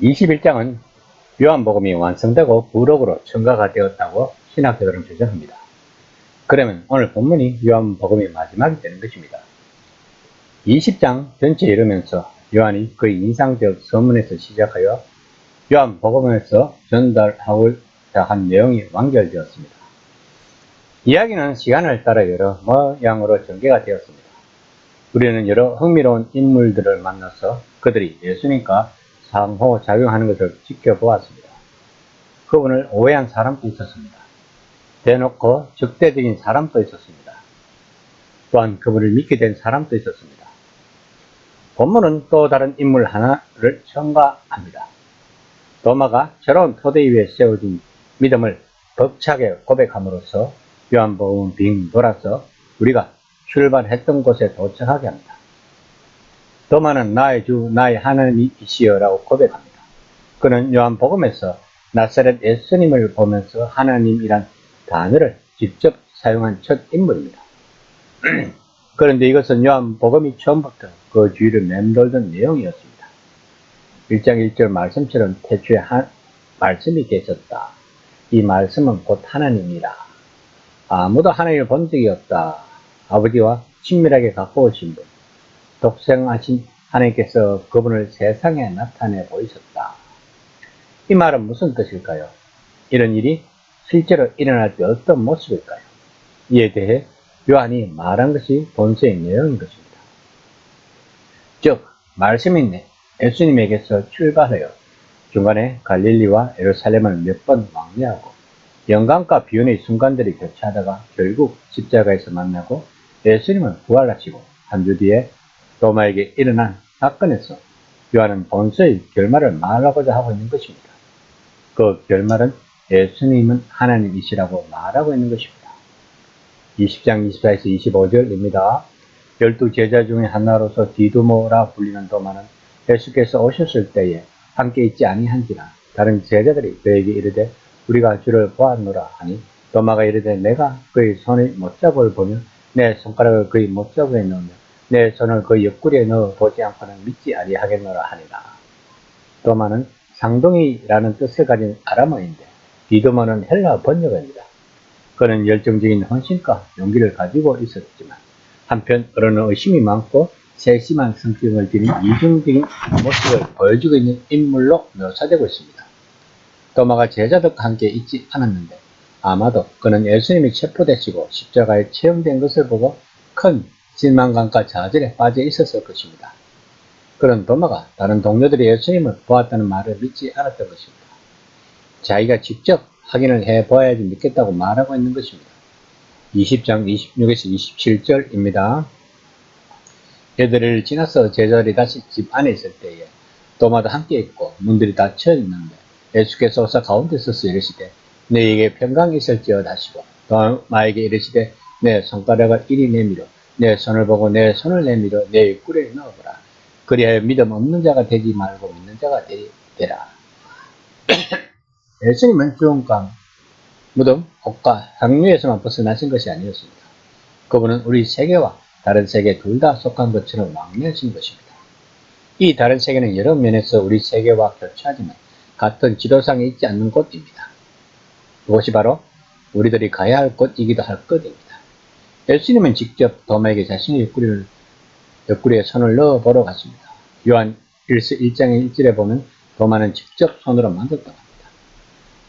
21장은 요한복음이 완성되고 부록으로 첨가가 되었다고 신학자들은 주장합니다. 그러면 오늘 본문이 요한복음의 마지막이 되는 것입니다. 20장 전체에 이르면서 요한이 그의 인상적 서문에서 시작하여 요한복음에서 전달하고자 한 내용이 완결되었습니다. 이야기는 시간을 따라 여러 모양으로 전개가 되었습니다. 우리는 여러 흥미로운 인물들을 만나서 그들이 예수님과 상호작용하는 것을 지켜보았습니다. 그분을 오해한 사람도 있었습니다. 대놓고 적대적인 사람도 있었습니다. 또한 그분을 믿게 된 사람도 있었습니다. 본문은 또 다른 인물 하나를 첨가합니다. 도마가 새로운 토대 위에 세워진 믿음을 벅차게 고백함으로써 요한복음은 빙 돌아서 우리가 출발했던 곳에 도착하게 합니다. 도마는 나의 주, 나의 하나님이시여 라고 고백합니다. 그는 요한복음에서 나사렛 예수님을 보면서 하나님이란 단어를 직접 사용한 첫 인물입니다. 그런데 이것은 요한복음이 처음부터 그 주위를 맴돌던 내용이었습니다. 1장 1절 말씀처럼 태초에 말씀이 계셨다. 이 말씀은 곧 하나님이라. 아무도 하나님을 본 적이 없다. 아버지와 친밀하게 가까우신 분, 독생하신 하나님께서 그분을 세상에 나타내 보이셨다. 이 말은 무슨 뜻일까요? 이런 일이 실제로 일어날 때 어떤 모습일까요? 이에 대해 요한이 말한 것이 본서의 내용인 것입니다. 즉, 말씀인 예수님에게서 출발하여 중간에 갈릴리와 예루살렘을 몇 번 왕래하고 영광과 비운의 순간들이 교차하다가 결국 십자가에서 만나고 예수님은 부활하시고 한 주 뒤에 도마에게 일어난 사건에서 요한은 본서의 결말을 말하고자 하고 있는 것입니다. 그 결말은 예수님은 하나님이시라고 말하고 있는 것입니다. 20장 24에서 25절입니다. 12제자 중에 하나로서 디두모라 불리는 도마는 예수께서 오셨을 때에 함께 있지 아니한지라 다른 제자들이 그에게 이르되 우리가 주를 보았노라 하니 도마가 이르되 내가 그의 손의 못자국을 보며 내 손가락을 그의 못자국에 넣으며 내 손을 그의 옆구리에 넣어 보지 않고는 믿지 아니하겠노라 하니라. 도마는 상동이라는 뜻을 가진 아람어인데 디두모는 헬라어 번역어입니다. 그는 열정적인 헌신과 용기를 가지고 있었지만 한편 어른은 의심이 많고 세심한 성격을 지닌 이중적인 모습을 보여주고 있는 인물로 묘사되고 있습니다. 도마가 제자들과 함께 있지 않았는데 아마도 그는 예수님이 체포되시고 십자가에 채용된 것을 보고 큰 실망감과 좌절에 빠져 있었을 것입니다. 그런 도마가 다른 동료들이 예수님을 보았다는 말을 믿지 않았던 것입니다. 자기가 직접 확인을 해봐야지 믿겠다고 말하고 있는 것입니다. 20장 26에서 27절입니다. 여드레를 지나서 제자들이 다시 집 안에 있을 때에 도마도 함께 있고 문들이 닫혀 있는데 예수께서 오사 가운데 서서 이르시되 너희에게 평강이 있을지어다 하시고 도마에게 이르시되 내 손가락을 이리 내밀어 내 손을 보고 내 손을 내밀어 내 입구리에 넣어보라. 그리하여 믿음 없는 자가 되지 말고 믿는 자가 되라. 예수님은 죽음과 무덤, 혹과 향유에서만 벗어나신 것이 아니었습니다. 그분은 우리 세계와 다른 세계 둘 다 속한 것처럼 왕래하신 것입니다. 이 다른 세계는 여러 면에서 우리 세계와 교차하지만 같은 지도상에 있지 않는 곳입니다. 그것이 바로 우리들이 가야 할 곳이기도 할 것입니다. 예수님은 직접 도마에게 자신의 옆구리에 손을 넣어 보러 갔습니다. 요한 1장의 1절에 보면 도마는 직접 손으로 만졌다고 합니다.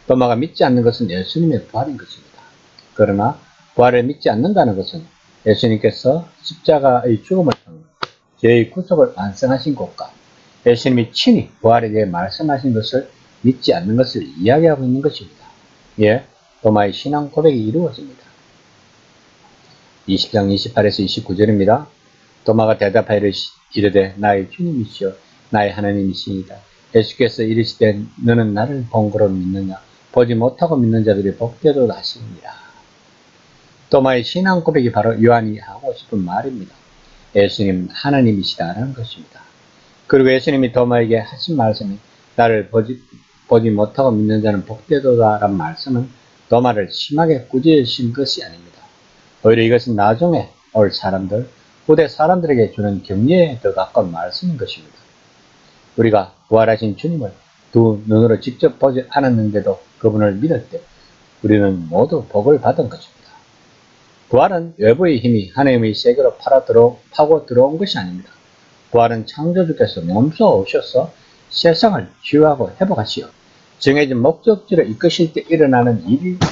도마가 믿지 않는 것은 예수님의 부활인 것입니다. 그러나 부활을 믿지 않는다는 것은 예수님께서 십자가의 죽음을 통해 저의 구속을 완성하신 것과 예수님이 친히 부활에 대해 말씀하신 것을 믿지 않는 것을 이야기하고 있는 것입니다. 예, 도마의 신앙 고백이 이루어집니다. 20장 28에서 29절입니다. 도마가 대답하여 이르되 나의 주님이시여 나의 하나님이시니이다. 예수께서 이르시되 너는 나를 본 거로 믿느냐 보지 못하고 믿는 자들이 복되도다 하시니라. 도마의 신앙 고백이 바로 요한이 하고 싶은 말입니다. 예수님 하나님이시다라는 것입니다. 그리고 예수님이 도마에게 하신 말씀이 나를 보지 못하고 믿는 자는 복되도다라는 말씀은 도마를 심하게 꾸짖으신 것이 아닙니다. 오히려 이것은 나중에 올 사람들, 후대 사람들에게 주는 격려에 더 가까운 말씀인 것입니다. 우리가 부활하신 주님을 두 눈으로 직접 보지 않았는데도 그분을 믿을 때 우리는 모두 복을 받은 것입니다. 부활은 외부의 힘이 하나님의 세계로 파고 들어온 것이 아닙니다. 부활은 창조주께서 몸소 오셔서 세상을 치유하고 회복하시어 정해진 목적지로 이끄실 때 일어나는 일입니다.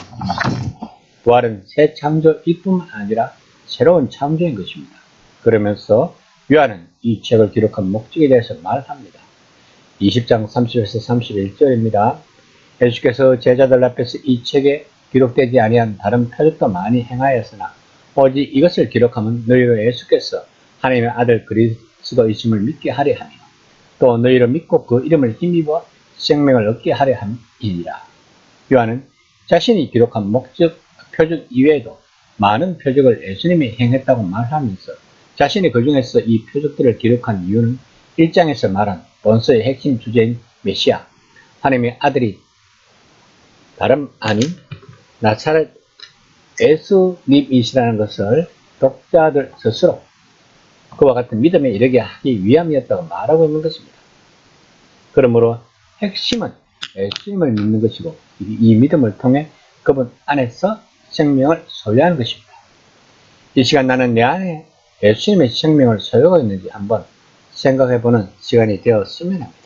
부활은 새 창조일 뿐만 아니라 새로운 창조인 것입니다. 그러면서 요한은 이 책을 기록한 목적에 대해서 말합니다. 20장 30에서 31절입니다. 예수께서 제자들 앞에서 이 책에 기록되지 아니한 다른 표적도 많이 행하였으나 오직 이것을 기록하면 너희로 예수께서 하나님의 아들 그리스도이심을 믿게 하려 하며 또 너희로 믿고 그 이름을 힘입어 생명을 얻게 하려 함이니라. 요한은 자신이 기록한 표적 이외에도 많은 표적을 예수님이 행했다고 말하면서 자신이 그 중에서 이 표적들을 기록한 이유는 1장에서 말한 본서의 핵심 주제인 메시아, 하나님의 아들이 다름 아닌 나사렛 예수님이시라는 것을 독자들 스스로 그와 같은 믿음에 이르게 하기 위함이었다고 말하고 있는 것입니다. 그러므로 핵심은 예수님을 믿는 것이고 이 믿음을 통해 그분 안에서 생명을 소유하는 것입니다. 이 시간 나는 내 안에 예수님의 생명을 소유하고 있는지 한번 생각해보는 시간이 되었으면 합니다.